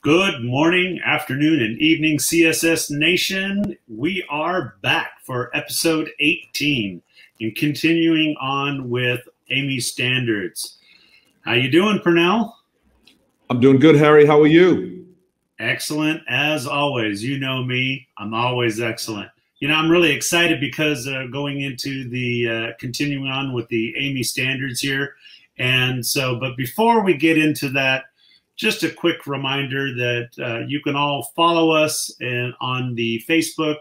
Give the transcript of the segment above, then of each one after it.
Good morning, afternoon, and evening, CSS Nation. We are back for episode 18 and continuing on with AAMI standards. How you doing, Pernell? I'm doing good, Harry. How are you? Excellent, as always. You know me. I'm always excellent. You know, I'm really excited because going into the continuing on with the AAMI standards here. And so, but before we get into that, just a quick reminder that you can all follow us on the Facebook,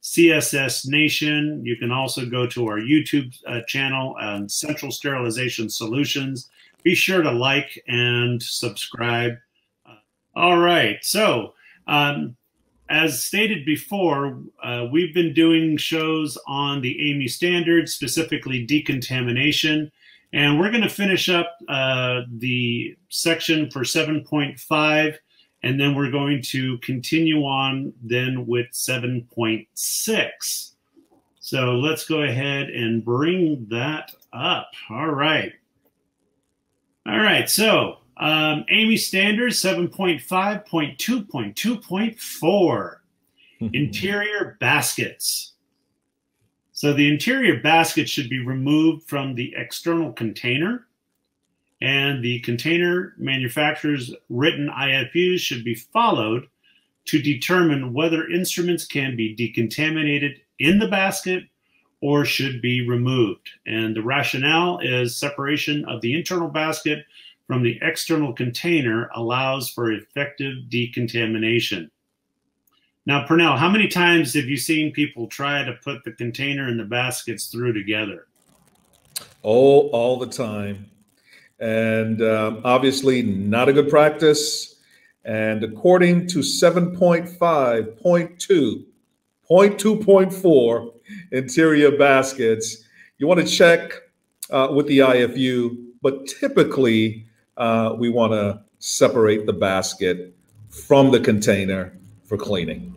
CSS Nation. You can also go to our YouTube channel, Central Sterilization Solutions. Be sure to like and subscribe. All right, so as stated before, we've been doing shows on the AAMI standards, specifically decontamination. And we're going to finish up the section for 7.5, and then we're going to continue on then with 7.6. So let's go ahead and bring that up. All right. All right. So AAMI standards 7.5.2.2.4, interior baskets. So the interior basket should be removed from the external container, and the container manufacturer's written IFUs should be followed to determine whether instruments can be decontaminated in the basket or should be removed. And the rationale is separation of the internal basket from the external container allows for effective decontamination. Now, Pernell, how many times have you seen people try to put the container and the baskets through together? Oh, all the time. And obviously not a good practice. And according to 7.5.2.2.4 interior baskets, you want to check with the IFU, but typically we want to separate the basket from the container for cleaning.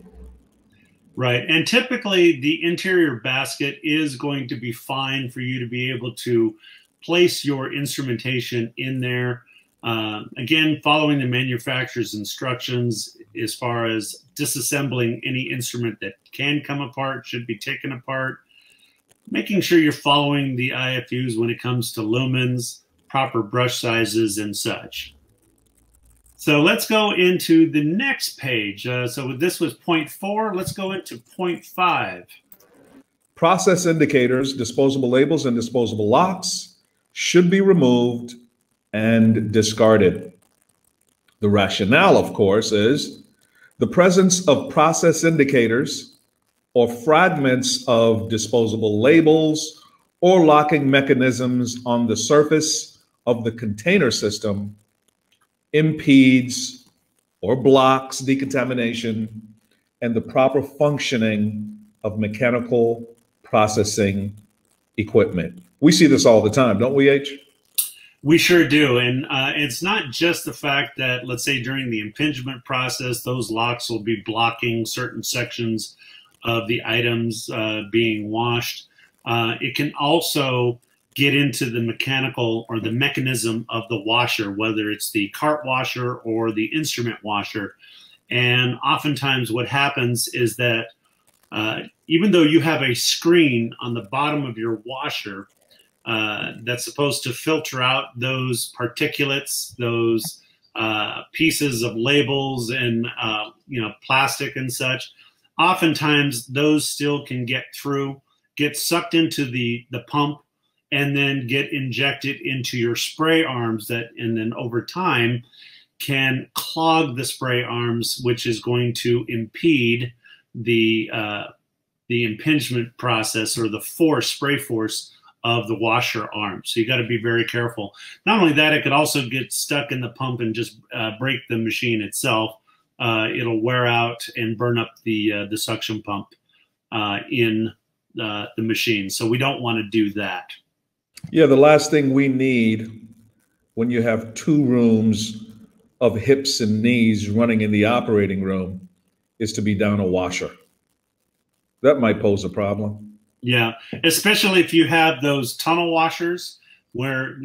Right. And typically the interior basket is going to be fine for you to be able to place your instrumentation in there. Again, following the manufacturer's instructions as far as disassembling any instrument that can come apart, should be taken apart. Making sure you're following the IFUs when it comes to lumens, proper brush sizes, and such. So let's go into the next page. So this was point 4. Let's go into point 5. Process indicators, disposable labels, and disposable locks should be removed and discarded. The rationale, of course, is the presence of process indicators or fragments of disposable labels or locking mechanisms on the surface of the container system impedes or blocks decontamination and the proper functioning of mechanical processing equipment. We see this all the time, don't we, H? We sure do. And it's not just the fact that, let's say, during the impingement process, those locks will be blocking certain sections of the items being washed. It can also get into the mechanical or the mechanism of the washer, whether it's the cart washer or the instrument washer. And oftentimes what happens is that even though you have a screen on the bottom of your washer that's supposed to filter out those particulates, those pieces of labels and plastic and such, oftentimes those still can get through, get sucked into the pump, and then get injected into your spray arms and then over time can clog the spray arms, which is going to impede the impingement process or the spray force of the washer arm. So you got to be very careful. Not only that, it could also get stuck in the pump and just break the machine itself. It'll wear out and burn up the suction pump in the machine. So we don't want to do that. Yeah, the last thing we need when you have 2 rooms of hips and knees running in the operating room is to be down a washer. That might pose a problem. Yeah, especially if you have those tunnel washers where,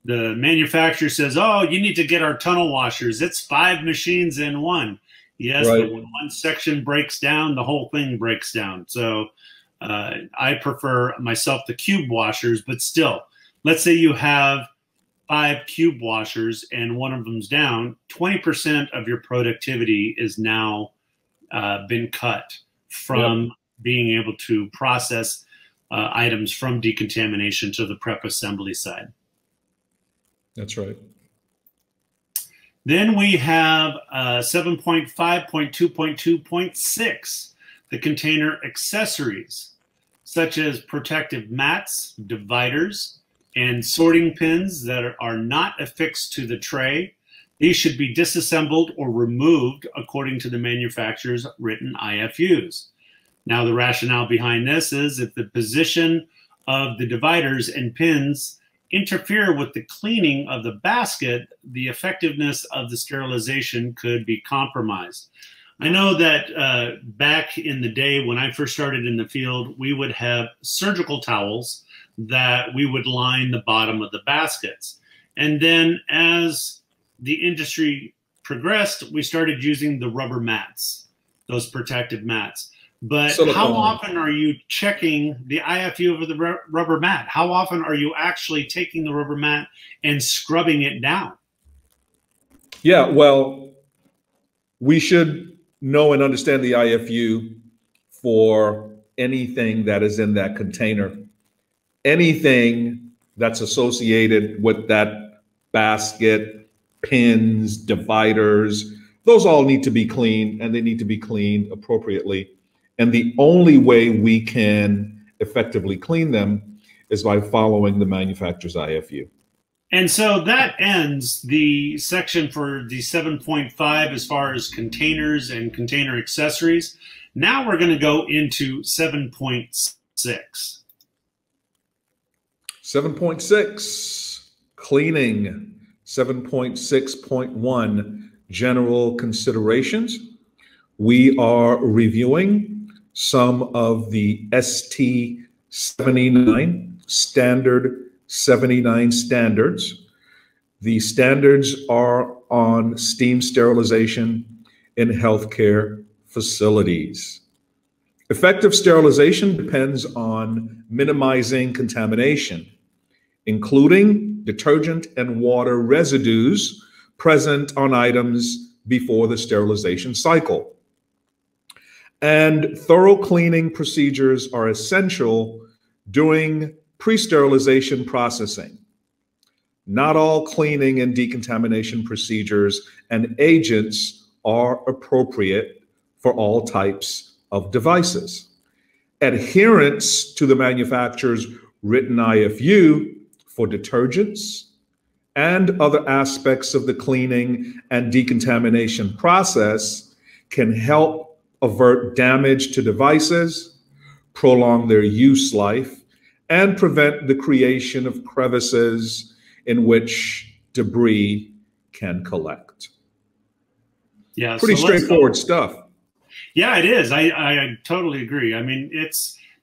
The manufacturer says, oh, you need to get our tunnel washers. It's 5 machines in one. Yes, Right. but when one section breaks down, the whole thing breaks down. So I prefer myself the cube washers, but still, let's say you have 5 cube washers and one of them's down, 20% of your productivity is now been cut from being able to process items from decontamination to the prep assembly side. That's right. Then we have 7.5.2.2.6, the container accessories, such as protective mats, dividers, and sorting pins that are not affixed to the tray. These should be disassembled or removed according to the manufacturer's written IFUs. Now, the rationale behind this is if the position of the dividers and pins interfere with the cleaning of the basket, the effectiveness of the sterilization could be compromised. I know that back in the day when I first started in the field, we would have surgical towels that we would line the bottom of the baskets. And then as the industry progressed, we started using the rubber mats, those protective mats. But how often are you checking the IFU of the rubber mat? How often are you actually taking the rubber mat and scrubbing it down? Yeah, well, we should know and understand the IFU for anything that is in that container. Anything that's associated with that basket, pins, dividers, those all need to be cleaned, and they need to be cleaned appropriately. And the only way we can effectively clean them is by following the manufacturer's IFU. And so that ends the section for the 7.5 as far as containers and container accessories. Now we're going to go into 7.6. 7.6, cleaning. 7.6.1, general considerations. We are reviewing some of the ST79 standard 79 standards. The standards are on steam sterilization in healthcare facilities. Effective sterilization depends on minimizing contamination, including detergent and water residues present on items before the sterilization cycle. And thorough cleaning procedures are essential during pre-sterilization processing. Not all cleaning and decontamination procedures and agents are appropriate for all types of devices. Adherence to the manufacturer's written IFU for detergents and other aspects of the cleaning and decontamination process can help avert damage to devices, prolong their use life, and prevent the creation of crevices in which debris can collect. Yeah, pretty straightforward stuff. Yeah, it is. I totally agree. I mean,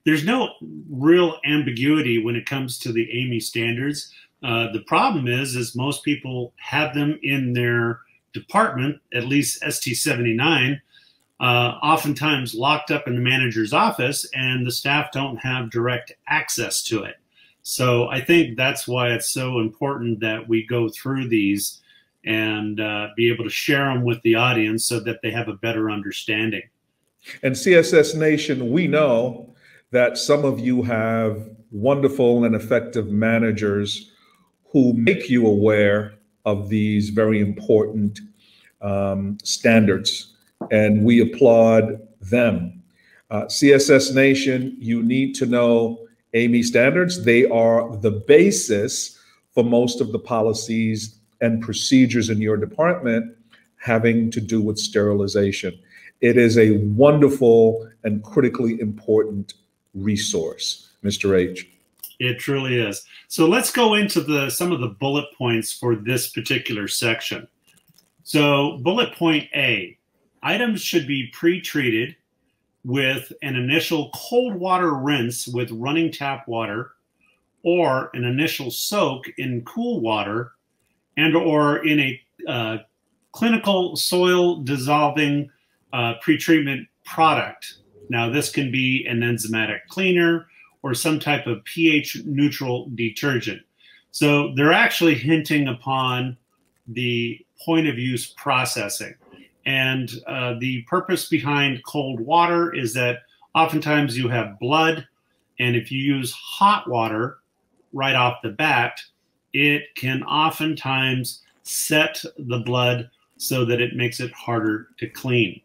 there's no real ambiguity when it comes to the AAMI standards. The problem is most people have them in their department, at least ST79, oftentimes locked up in the manager's office, and the staff don't have direct access to it. So I think that's why it's so important that we go through these and be able to share them with the audience so that they have a better understanding. And CSS Nation, we know that some of you have wonderful and effective managers who make you aware of these very important standards, and we applaud them. CSS Nation, you need to know AAMI standards. They are the basis for most of the policies and procedures in your department having to do with sterilization. It is a wonderful and critically important resource, Mr. H. It truly is. So let's go into some of the bullet points for this particular section. So bullet point A, items should be pre-treated with an initial cold water rinse with running tap water or an initial soak in cool water and or in a clinical soil dissolving pretreatment product. Now, this can be an enzymatic cleaner or some type of pH neutral detergent. So they're actually hinting upon the point of use processing. And the purpose behind cold water is that oftentimes you have blood, and if you use hot water right off the bat, it can oftentimes set the blood so that it makes it harder to clean.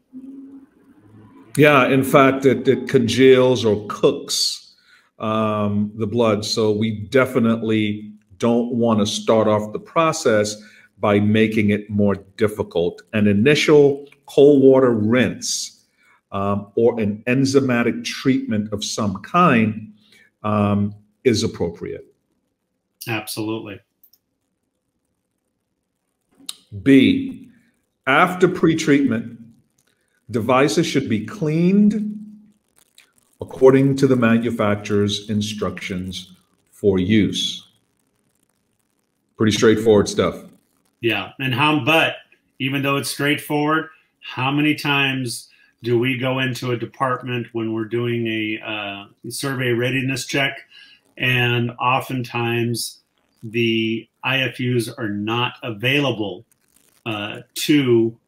Yeah, in fact, it congeals or cooks the blood. So we definitely don't want to start off the process by making it more difficult. An initial cold water rinse or an enzymatic treatment of some kind is appropriate. Absolutely. B, after pretreatment, devices should be cleaned according to the manufacturer's instructions for use. Pretty straightforward stuff. Yeah, and but even though it's straightforward, how many times do we go into a department when we're doing a survey readiness check, and oftentimes the IFUs are not available to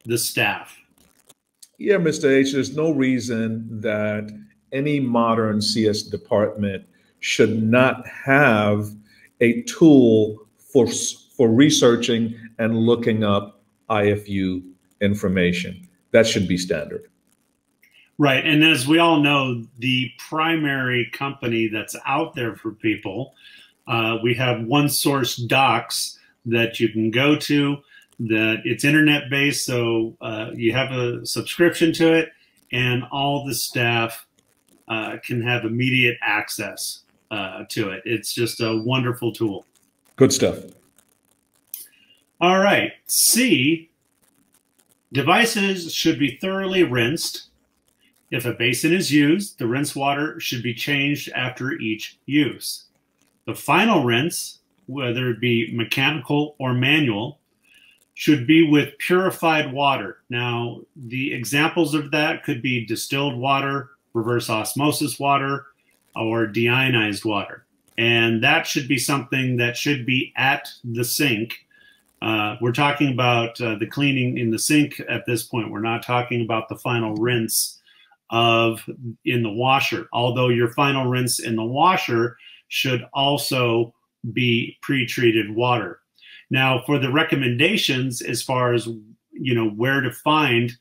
the staff? Yeah, Mr. H, there's no reason that any modern CS department should not have a tool for researching and looking up IFU information. That should be standard. Right. And as we all know, the primary company that's out there for people, we have One Source Docs that you can go to, that it's internet based. So you have a subscription to it, and all the staff can have immediate access to it. It's just a wonderful tool. Good stuff. All right. C, devices should be thoroughly rinsed. If a basin is used, the rinse water should be changed after each use. The final rinse, whether it be mechanical or manual, should be with purified water. Now, the examples of that could be distilled water, reverse osmosis water, or deionized water. And that should be something that should be at the sink. We're talking about the cleaning in the sink at this point. We're not talking about the final rinse in the washer, although your final rinse in the washer should also be pre-treated water. Now, for the recommendations, as far as where to find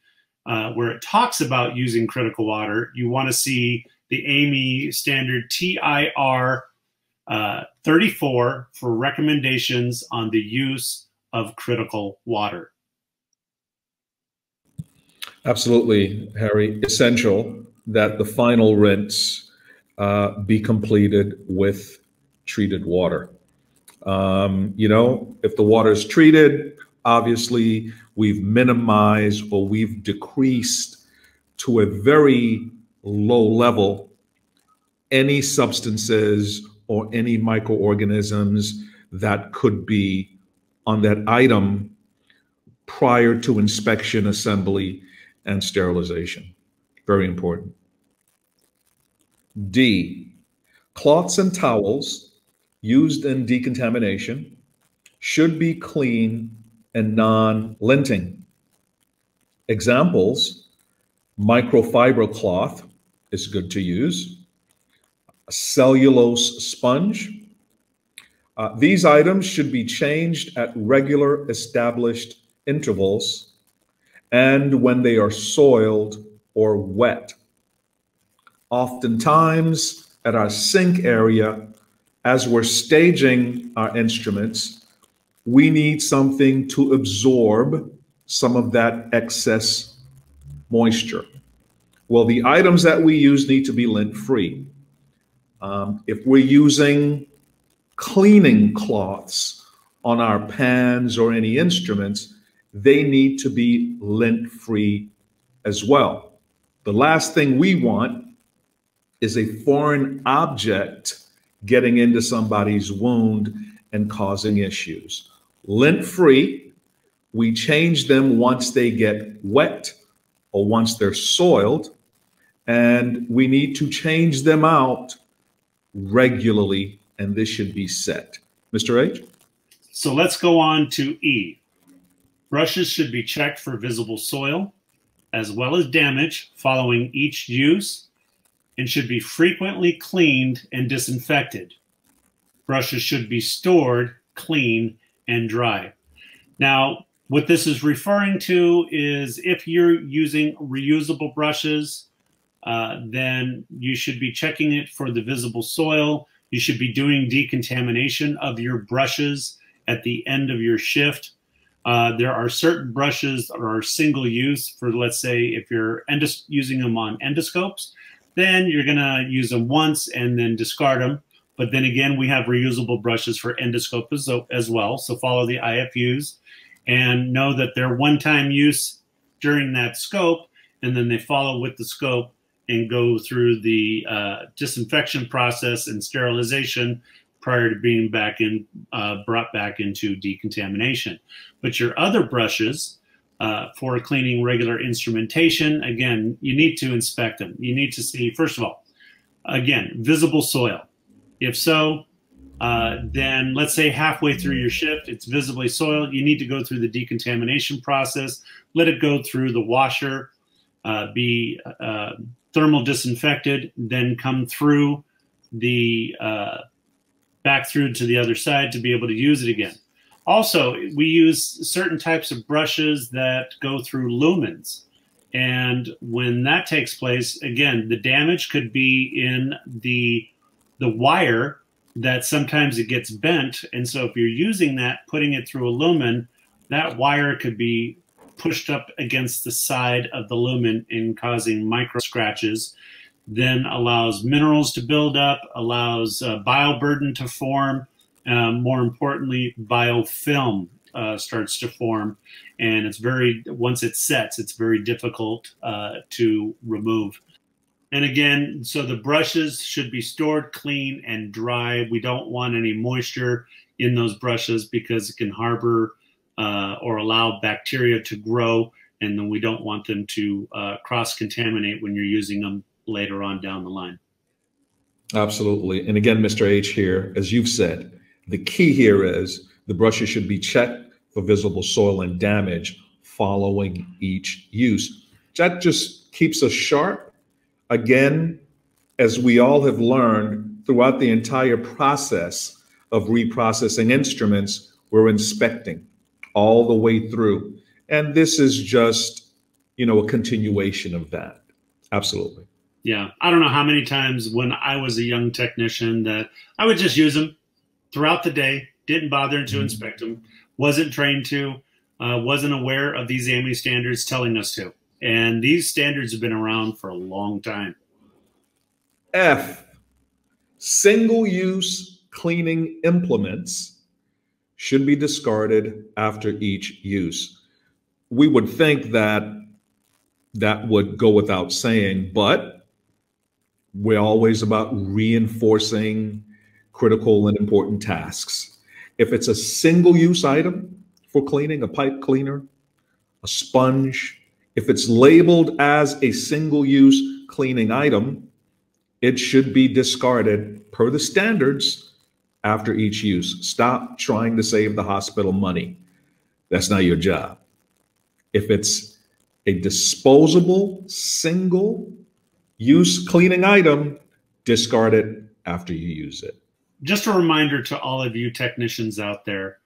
where it talks about using critical water, you want to see the AAMI standard TIR 34 for recommendations on the use of critical water. Absolutely, Harry. Essential that the final rinse be completed with treated water. If the water is treated, obviously we've minimized or we've decreased to a very low level any substances or any microorganisms that could be on that item prior to inspection, assembly, and sterilization. Very important. D, cloths and towels used in decontamination should be clean and non-linting. Examples: microfiber cloth is good to use, a cellulose sponge. These items should be changed at regular established intervals and when they are soiled or wet. Oftentimes at our sink area, as we're staging our instruments, we need something to absorb some of that excess moisture. Well, the items that we use need to be lint-free. If we're using cleaning cloths on our pans or any instruments, they need to be lint-free as well. The last thing we want is a foreign object getting into somebody's wound and causing issues. Lint-free, we change them once they get wet or once they're soiled, and we need to change them out regularly, and this should be set. Mr. H? So let's go on to E. Brushes should be checked for visible soil as well as damage following each use and should be frequently cleaned and disinfected. Brushes should be stored, clean, and dry. Now, what this is referring to is if you're using reusable brushes, then you should be checking it for the visible soil. You should be doing decontamination of your brushes at the end of your shift. There are certain brushes that are single use for, let's say, if you're using them on endoscopes, then you're going to use them once and then discard them. But then again, we have reusable brushes for endoscopes as well. So follow the IFUs and know that they're one-time use during that scope, and then they follow with the scope and go through the disinfection process and sterilization prior to being brought back into decontamination. But your other brushes for cleaning regular instrumentation, again, you need to inspect them. You need to see, first of all, again, visible soil. If so, then let's say halfway through your shift, it's visibly soiled. You need to go through the decontamination process, let it go through the washer, be thermal disinfected, then come through the back through to the other side to be able to use it again. Also, we use certain types of brushes that go through lumens. And when that takes place, again, the damage could be in the wire, that sometimes it gets bent. And so if you're using that, putting it through a lumen, that wire could be pushed up against the side of the lumen and causing micro scratches, then allows minerals to build up, allows bioburden to form. More importantly, biofilm starts to form, and it's once it sets, it's very difficult to remove. And again, so the brushes should be stored clean and dry. We don't want any moisture in those brushes because it can harbor or allow bacteria to grow, and then we don't want them to cross-contaminate when you're using them later on down the line. Absolutely. And again, Mr. H here, as you've said, the key here is the brushes should be checked for visible soil and damage following each use. That just keeps us sharp. Again, as we all have learned throughout the entire process of reprocessing instruments, we're inspecting all the way through. And this is just, a continuation of that. Absolutely. Yeah. I don't know how many times when I was a young technician that I would just use them throughout the day, didn't bother to inspect them, wasn't trained to, wasn't aware of these AAMI standards telling us to. And these standards have been around for a long time. F, single-use cleaning implements should be discarded after each use. We would think that that would go without saying, but we're always about reinforcing critical and important tasks. If it's a single-use item for cleaning, a pipe cleaner, a sponge, if it's labeled as a single-use cleaning item, it should be discarded per the standards after each use. Stop trying to save the hospital money. That's not your job. If it's a disposable, single-use cleaning item, discard it after you use it. Just a reminder to all of you technicians out there,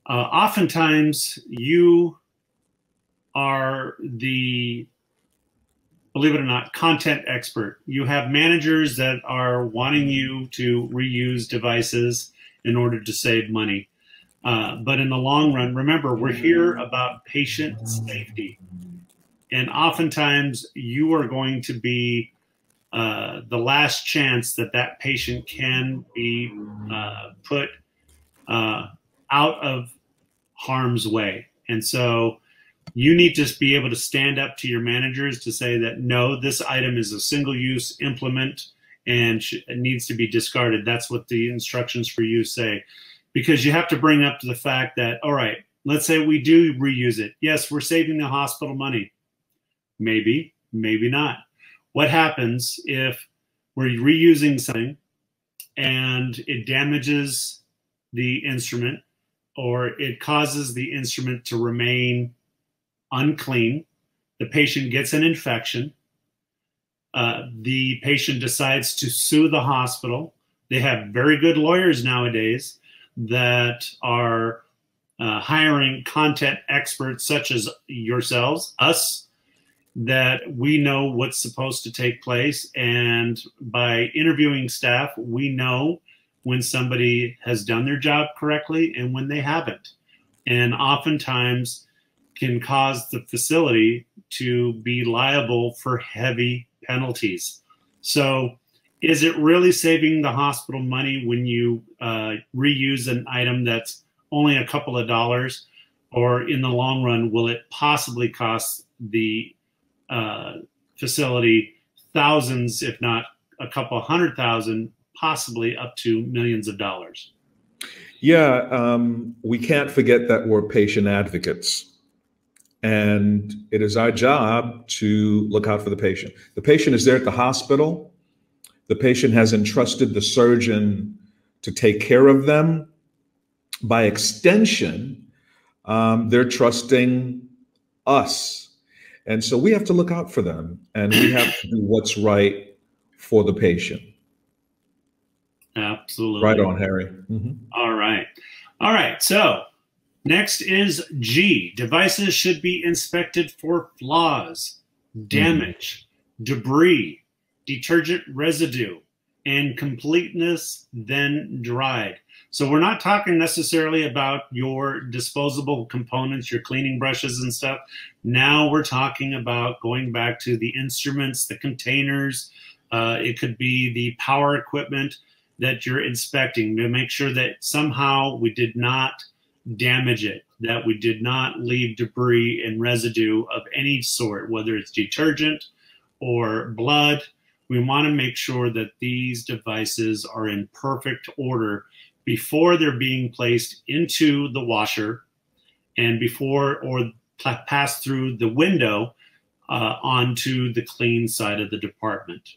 oftentimes you are the, believe it or not, content expert. You have managers that are wanting you to reuse devices in order to save money. But in the long run, remember, we're here about patient safety. And oftentimes you are going to be the last chance that patient can be put out of harm's way. And so you need to be able to stand up to your managers to say that, no, this item is a single-use implement and it needs to be discarded. That's what the instructions for use say. Because you have to bring up to the fact that, all right, let's say we do reuse it. Yes, we're saving the hospital money. Maybe, maybe not. What happens if we're reusing something and it damages the instrument, or it causes the instrument to remain unclean? The patient gets an infection. The patient decides to sue the hospital. They have very good lawyers nowadays that are hiring content experts such as yourselves, us, that we know what's supposed to take place. And by interviewing staff, we know when somebody has done their job correctly and when they haven't. And oftentimes can cause the facility to be liable for heavy penalties. So is it really saving the hospital money when you reuse an item that's only a couple of dollars? Or in the long run, will it possibly cost the facility thousands, if not a couple $100,000, possibly up to millions of dollars? Yeah, we can't forget that we're patient advocates. And it is our job to look out for the patient. The patient is there at the hospital. The patient has entrusted the surgeon to take care of them. By extension, they're trusting us. And so we have to look out for them, and we have to do what's right for the patient. Absolutely. Right on, Harry. Mm-hmm. All right. All right. So next is G. Devices should be inspected for flaws, damage, debris, detergent residue, and completeness, then dried. So we're not talking necessarily about your disposable components, your cleaning brushes and stuff. Now we're talking about going back to the instruments, the containers. It could be the power equipment that you're inspecting to make sure that somehow we did not damage it, that we did not leave debris and residue of any sort, whether it's detergent or blood. We want to make sure that these devices are in perfect order before they're being placed into the washer and before or pass through the window onto the clean side of the department.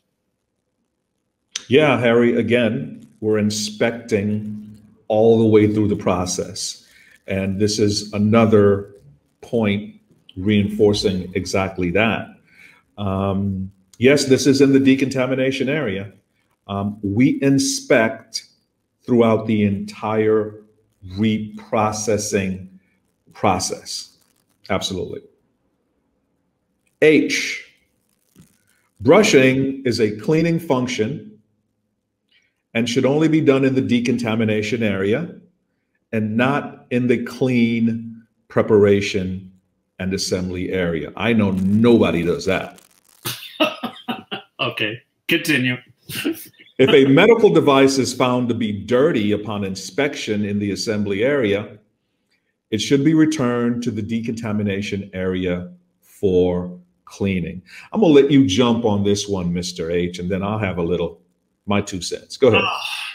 Yeah, Harry, again, we're inspecting all the way through the process. And this is another point reinforcing exactly that. Yes, this is in the decontamination area. We inspect throughout the entire reprocessing process. Absolutely. H, brushing is a cleaning function and should only be done in the decontamination area and not in the clean preparation and assembly area. I know nobody does that. Okay, continue. If a medical device is found to be dirty upon inspection in the assembly area, it should be returned to the decontamination area for cleaning. I'm gonna let you jump on this one, Mr. H, and then I'll have my 2 cents. Go ahead.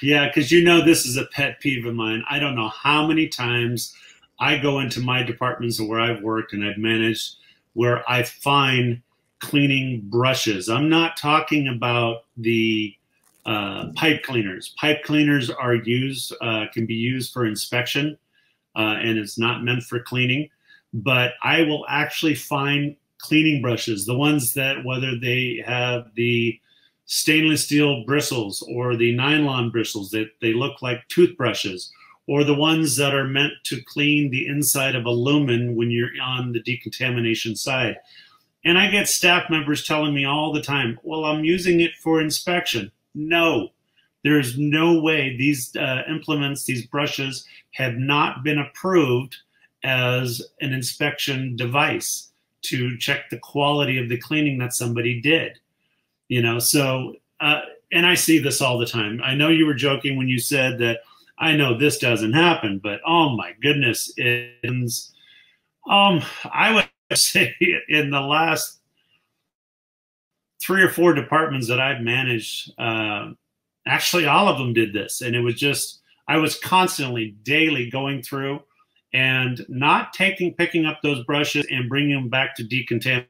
Yeah, because you know this is a pet peeve of mine. I don't know how many times I go into my departments where I've worked and I've managed where I find cleaning brushes. I'm not talking about the pipe cleaners. Pipe cleaners are can be used for inspection, and it's not meant for cleaning. But I will actually find cleaning brushes, the ones that whether they have the stainless steel bristles or the nylon bristles that they look like toothbrushes, or the ones that are meant to clean the inside of a lumen when you're on the decontamination side. And I get staff members telling me all the time, well, I'm using it for inspection. No, there's no way. These implements, these brushes have not been approved as an inspection device to check the quality of the cleaning that somebody did. You know, so, and I see this all the time. I know you were joking when you said that I know this doesn't happen, but oh my goodness, I would say in the last 3 or 4 departments that I've managed, actually all of them did this. And it was just, I was constantly, daily going through and not picking up those brushes and bringing them back to decontamination.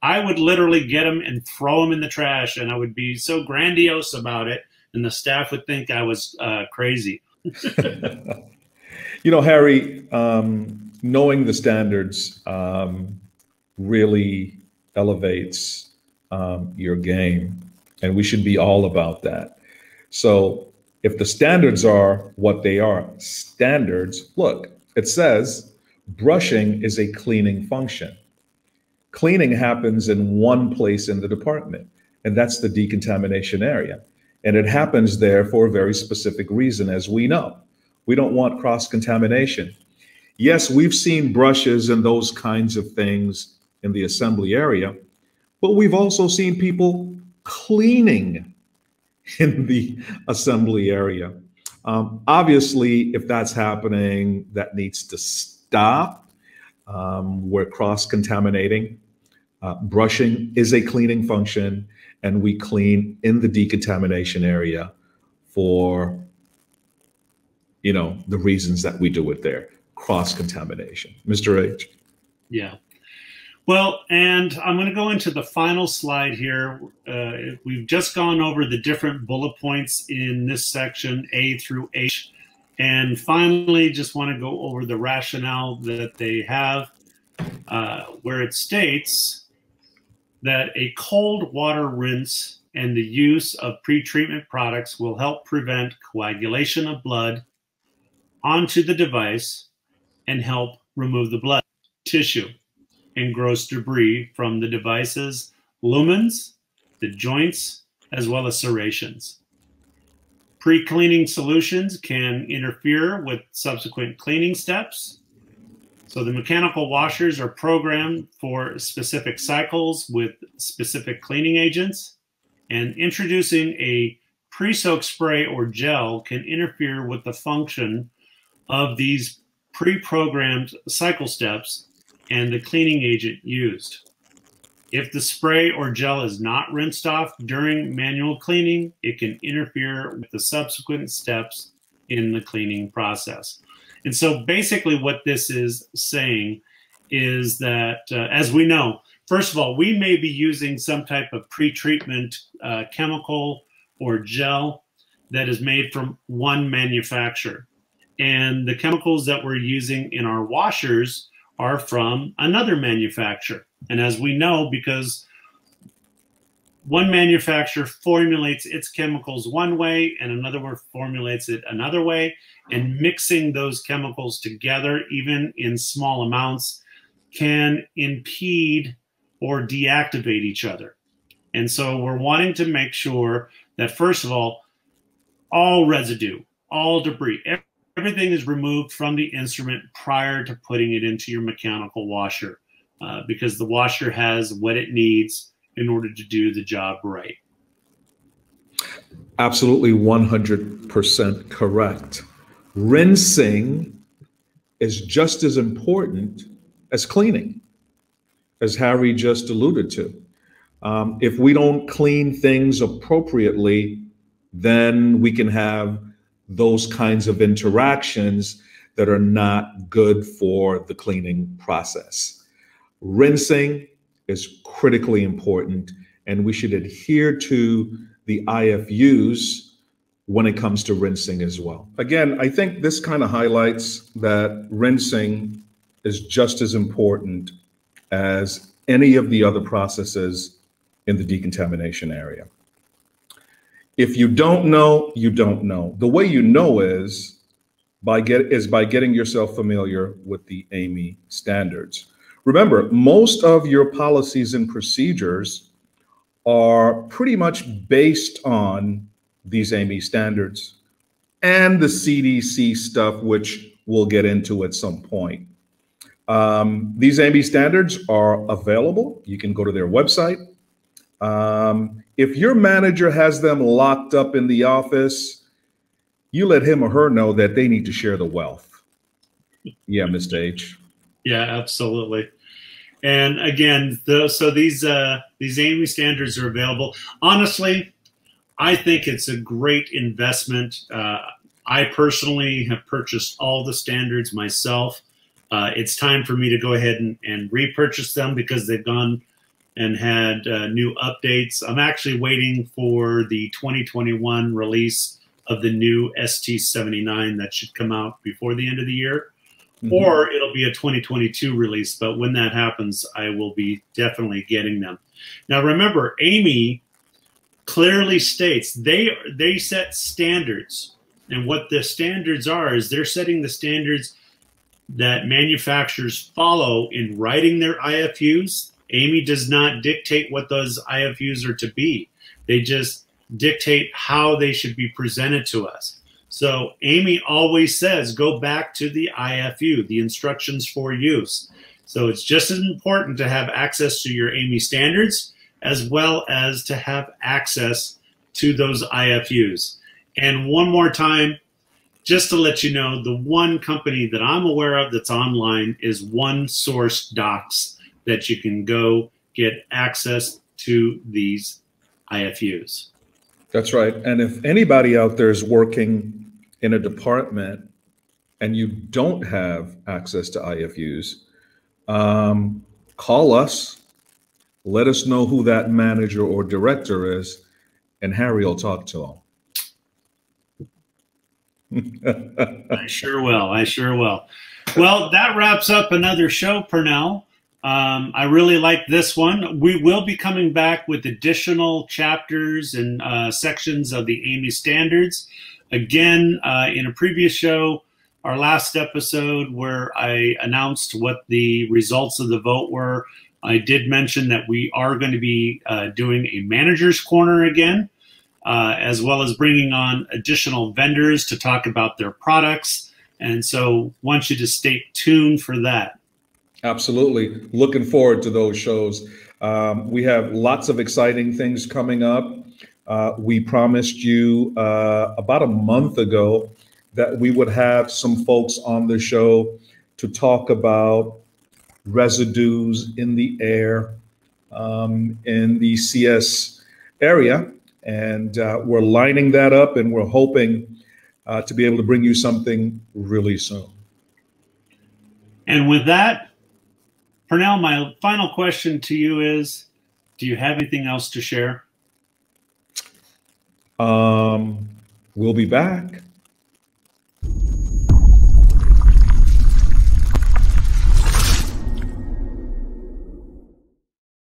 I would literally get them and throw them in the trash, and I would be so grandiose about it, and the staff would think I was crazy. You know, Harry, knowing the standards really elevates your game, and we should be all about that. So if the standards are what they are, standards, look, it says brushing is a cleaning function. Cleaning happens in one place in the department, and that's the decontamination area. And it happens there for a very specific reason, as we know. We don't want cross-contamination. Yes, we've seen brushes and those kinds of things in the assembly area, but we've also seen people cleaning in the assembly area. Obviously, if that's happening, that needs to stop. We're cross-contaminating. Brushing is a cleaning function, and we clean in the decontamination area for, you know, the reasons that we do it there. Cross-contamination. Mr. H. Yeah. Well, and I'm going to go into the final slide here. We've just gone over the different bullet points in this section, A through H. And finally, just want to go over the rationale that they have, where it states that a cold water rinse and the use of pretreatment products will help prevent coagulation of blood onto the device and help remove the blood tissue and gross debris from the device's lumens, the joints, as well as serrations. Pre-cleaning solutions can interfere with subsequent cleaning steps. So the mechanical washers are programmed for specific cycles with specific cleaning agents, and introducing a pre-soak spray or gel can interfere with the function of these pre-programmed cycle steps and the cleaning agent used. If the spray or gel is not rinsed off during manual cleaning, it can interfere with the subsequent steps in the cleaning process. And so basically what this is saying is that, as we know, first of all, we may be using some type of pre-treatment chemical or gel that is made from one manufacturer. And the chemicals that we're using in our washers are from another manufacturer. And as we know, because one manufacturer formulates its chemicals one way and another one formulates it another way, and mixing those chemicals together, even in small amounts, can impede or deactivate each other. And so we're wanting to make sure that, first of all residue, all debris, everything is removed from the instrument prior to putting it into your mechanical washer, because the washer has what it needs in order to do the job right. Absolutely 100% correct. Rinsing is just as important as cleaning, as Harry just alluded to. If we don't clean things appropriately, then we can have those kinds of interactions that are not good for the cleaning process. Rinsing is critically important, and we should adhere to the IFUs when it comes to rinsing as well. Again, I think this kind of highlights that rinsing is just as important as any of the other processes in the decontamination area. If you don't know, you don't know. The way you know is by getting yourself familiar with the AAMI standards. Remember, most of your policies and procedures are pretty much based on these AAMI standards and the CDC stuff, which we'll get into at some point. These AAMI standards are available. You can go to their website. If your manager has them locked up in the office, you let him or her know that they need to share the wealth. Yeah, Mr. H. Yeah, absolutely. And again, so these AAMI standards are available. Honestly, I think it's a great investment. I personally have purchased all the standards myself. It's time for me to go ahead and repurchase them because they've gone and had new updates. I'm actually waiting for the 2021 release of the new ST79 that should come out before the end of the year. Mm-hmm. Or it'll be a 2022 release, but when that happens, I will be definitely getting them. Now remember, AAMI clearly states they set standards, and what the standards are is they're setting the standards that manufacturers follow in writing their IFUs. AAMI does not dictate what those IFUs are to be. They just dictate how they should be presented to us. So AAMI always says, go back to the IFU, the instructions for use. So it's just as important to have access to your AAMI standards as well as to have access to those IFUs. And one more time, just to let you know, the one company that I'm aware of that's online is OneSource Docs, that you can go get access to these IFUs. That's right. And if anybody out there is working in a department and you don't have access to IFUs, call us, let us know who that manager or director is, and Harry will talk to him. I sure will. I sure will. Well, that wraps up another show, Pernell. I really like this one. We will be coming back with additional chapters and sections of the AAMI standards. Again, in a previous show, our last episode where I announced what the results of the vote were, I did mention that we are going to be doing a manager's corner again, as well as bringing on additional vendors to talk about their products. And so I want you to stay tuned for that. Absolutely. Looking forward to those shows. We have lots of exciting things coming up. We promised you about a month ago that we would have some folks on the show to talk about residues in the air in the CS area. And we're lining that up, and we're hoping to be able to bring you something really soon. And with that, Pernell, my final question to you is, do you have anything else to share? We'll be back.